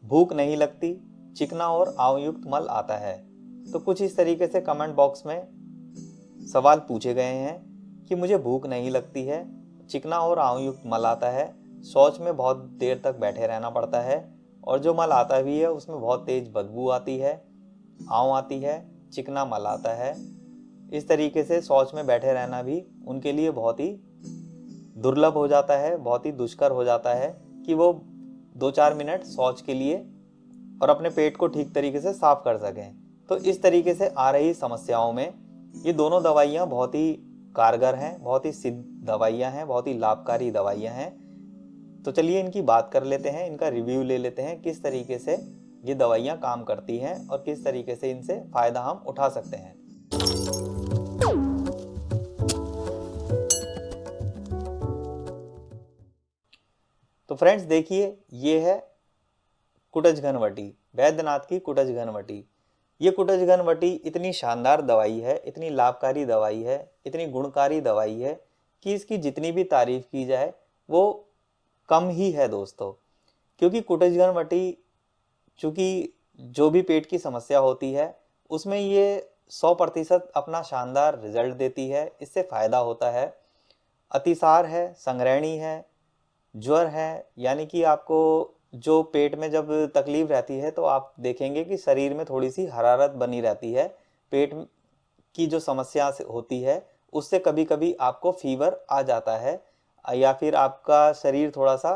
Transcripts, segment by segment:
भूख नहीं लगती, चिकना और आंवयुक्त मल आता है। तो कुछ इस तरीके से कमेंट बॉक्स में सवाल पूछे गए हैं कि मुझे भूख नहीं लगती है, चिकना और आंवयुक्त मल आता है, शौच में बहुत देर तक बैठे रहना पड़ता है और जो मल आता भी है उसमें बहुत तेज बदबू आती है, आंव आती है, चिकना मल आता है। इस तरीके से शौच में बैठे रहना भी उनके लिए बहुत ही दुर्लभ हो जाता है, बहुत ही दुष्कर हो जाता है कि वो 2-4 मिनट शौच के लिए और अपने पेट को ठीक तरीके से साफ कर सकें। तो इस तरीके से आ रही समस्याओं में ये दोनों दवाइयाँ बहुत ही कारगर हैं, बहुत ही सिद्ध दवाइयाँ हैं, बहुत ही लाभकारी दवाइयाँ हैं। तो चलिए इनकी बात कर लेते हैं, इनका रिव्यू ले लेते हैं, किस तरीके से ये दवाइयाँ काम करती हैं और किस तरीके से इनसे फ़ायदा हम उठा सकते हैं। तो फ्रेंड्स देखिए, ये है कुटज घनवटी, वैद्यनाथ की कुटज घनवटी। ये कुटज घनवटी इतनी शानदार दवाई है, इतनी लाभकारी दवाई है, इतनी गुणकारी दवाई है कि इसकी जितनी भी तारीफ की जाए वो कम ही है दोस्तों। क्योंकि कुटज घनवटी, चूँकि जो भी पेट की समस्या होती है उसमें ये 100% अपना शानदार रिजल्ट देती है, इससे फ़ायदा होता है। अतिसार है, संग्रहणी है, ज्वर है, यानी कि आपको जो पेट में जब तकलीफ रहती है तो आप देखेंगे कि शरीर में थोड़ी सी हरारत बनी रहती है। पेट की जो समस्या होती है उससे कभी कभी आपको फीवर आ जाता है या फिर आपका शरीर थोड़ा सा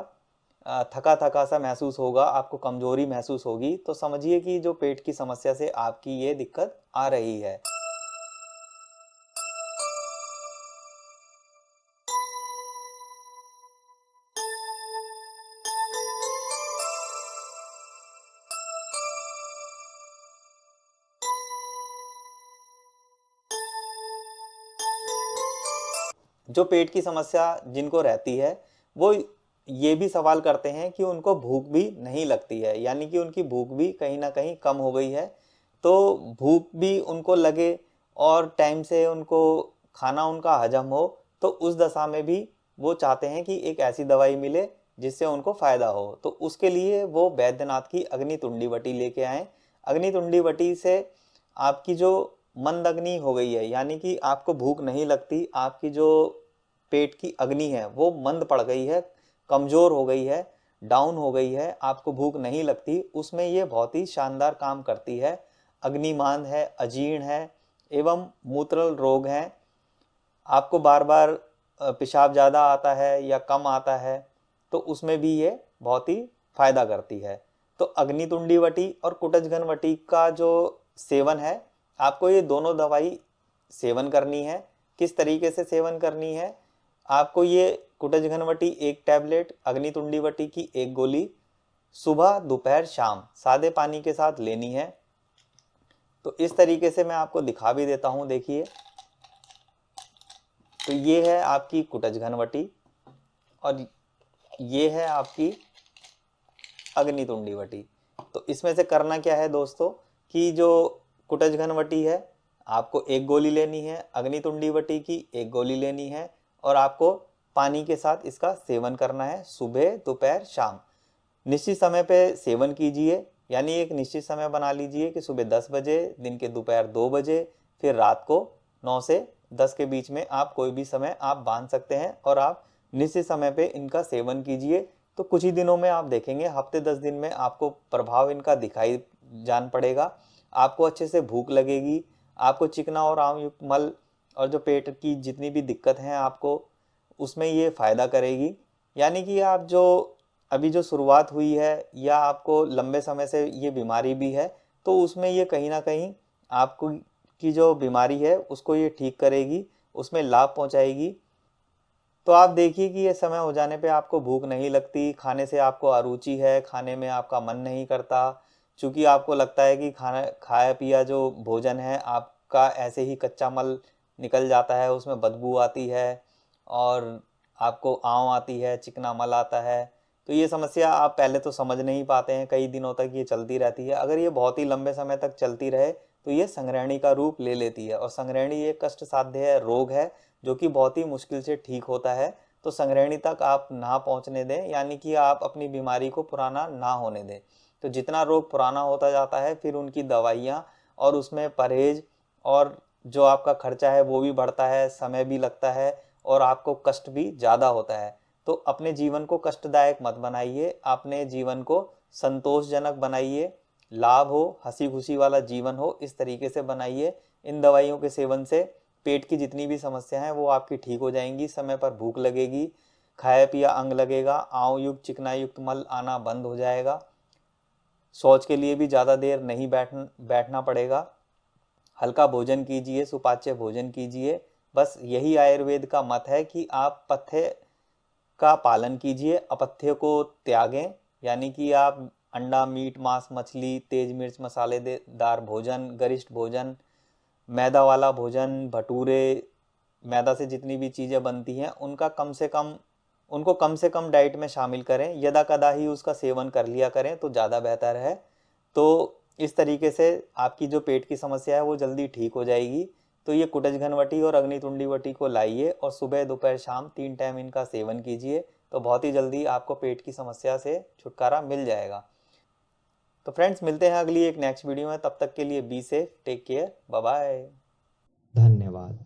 थका थका सा महसूस होगा, आपको कमजोरी महसूस होगी, तो समझिए कि जो पेट की समस्या से आपकी ये दिक्कत आ रही है। जो पेट की समस्या जिनको रहती है वो ये भी सवाल करते हैं कि उनको भूख भी नहीं लगती है, यानी कि उनकी भूख भी कहीं ना कहीं कम हो गई है। तो भूख भी उनको लगे और टाइम से उनको खाना उनका हजम हो, तो उस दशा में भी वो चाहते हैं कि एक ऐसी दवाई मिले जिससे उनको फ़ायदा हो। तो उसके लिए वो बैद्यनाथ की अग्नि तुंडी वटी लेके आए। अग्नि तुंडी वटी से आपकी जो मंद अग्नि हो गई है, यानी कि आपको भूख नहीं लगती, आपकी जो पेट की अग्नि है वो मंद पड़ गई है, कमज़ोर हो गई है, डाउन हो गई है, आपको भूख नहीं लगती, उसमें ये बहुत ही शानदार काम करती है। अग्निमान है, अजीर्ण है एवं मूत्रल रोग हैं, आपको बार बार पेशाब ज़्यादा आता है या कम आता है, तो उसमें भी ये बहुत ही फायदा करती है। तो अग्नितुंडी वटी और कुटजघन वटी का जो सेवन है, आपको ये दोनों दवाई सेवन करनी है। किस तरीके से सेवन करनी है? आपको ये कुटजघन वटी 1 टैबलेट, अग्नितुंडी वटी की 1 गोली सुबह दोपहर शाम सादे पानी के साथ लेनी है। तो इस तरीके से मैं आपको दिखा भी देता हूँ, देखिए। तो ये है आपकी कुटजघन वटी और ये है आपकी अग्नितुंडी वटी। तो इसमें से करना क्या है दोस्तों कि जो कुटजघन वटी है आपको 1 गोली लेनी है, अग्नितुंडी वटी की 1 गोली लेनी है और आपको पानी के साथ इसका सेवन करना है सुबह दोपहर शाम। निश्चित समय पे सेवन कीजिए, यानी एक निश्चित समय बना लीजिए कि सुबह 10 बजे, दिन के दोपहर 2 बजे, फिर रात को 9 से 10 के बीच में आप कोई भी समय आप बांध सकते हैं और आप निश्चित समय पे इनका सेवन कीजिए। तो कुछ ही दिनों में आप देखेंगे, हफ्ते 10 दिन में आपको प्रभाव इनका दिखाई जान पड़ेगा। आपको अच्छे से भूख लगेगी, आपको चिकना और आमयुक्त मल और जो पेट की जितनी भी दिक्कत हैं आपको, उसमें ये फ़ायदा करेगी। यानी कि आप जो अभी जो शुरुआत हुई है या आपको लंबे समय से ये बीमारी भी है, तो उसमें ये कहीं ना कहीं आपको की जो बीमारी है उसको ये ठीक करेगी, उसमें लाभ पहुंचाएगी। तो आप देखिए कि ये समय हो जाने पे आपको भूख नहीं लगती, खाने से आपको अरुचि है, खाने में आपका मन नहीं करता, क्योंकि आपको लगता है कि खाना खाया पिया जो भोजन है आपका ऐसे ही कच्चा मल निकल जाता है, उसमें बदबू आती है और आपको आँव आती है, चिकना मल आता है। तो ये समस्या आप पहले तो समझ नहीं पाते हैं, कई दिनों तक ये चलती रहती है। अगर ये बहुत ही लंबे समय तक चलती रहे तो ये संग्रहणी का रूप ले लेती है और संग्रहणी एक कष्ट साध्य रोग है जो कि बहुत ही मुश्किल से ठीक होता है। तो संग्रहणी तक आप ना पहुंचने दें, यानी कि आप अपनी बीमारी को पुराना ना होने दें। तो जितना रोग पुराना होता जाता है फिर उनकी दवाइयाँ और उसमें परहेज और जो आपका खर्चा है वो भी बढ़ता है, समय भी लगता है और आपको कष्ट भी ज़्यादा होता है। तो अपने जीवन को कष्टदायक मत बनाइए, अपने जीवन को संतोषजनक बनाइए, लाभ हो, हंसी खुशी वाला जीवन हो, इस तरीके से बनाइए। इन दवाइयों के सेवन से पेट की जितनी भी समस्या हैं वो आपकी ठीक हो जाएंगी, समय पर भूख लगेगी, खाया पिया अंग लगेगा, आंव युक्त चिकना युक्त मल आना बंद हो जाएगा, शौच के लिए भी ज़्यादा देर नहीं बैठना पड़ेगा, हल्का भोजन कीजिए, सुपाच्य भोजन कीजिए। बस यही आयुर्वेद का मत है कि आप पथ्य का पालन कीजिए, अपथ्य को त्यागें, यानी कि आप अंडा, मीट, मांस, मछली, तेज मिर्च मसालेदार भोजन, गरिष्ठ भोजन, मैदा वाला भोजन, भटूरे, मैदा से जितनी भी चीज़ें बनती हैं उनको कम से कम डाइट में शामिल करें, यदा कदा ही उसका सेवन कर लिया करें तो ज़्यादा बेहतर है। तो इस तरीके से आपकी जो पेट की समस्या है वो जल्दी ठीक हो जाएगी। तो ये कुटज घनवटी और अग्नितुंडी वटी को लाइए और सुबह दोपहर शाम 3 टाइम इनका सेवन कीजिए, तो बहुत ही जल्दी आपको पेट की समस्या से छुटकारा मिल जाएगा। तो फ्रेंड्स, मिलते हैं अगली एक नेक्स्ट वीडियो में, तब तक के लिए be safe, take care, bye bye. धन्यवाद।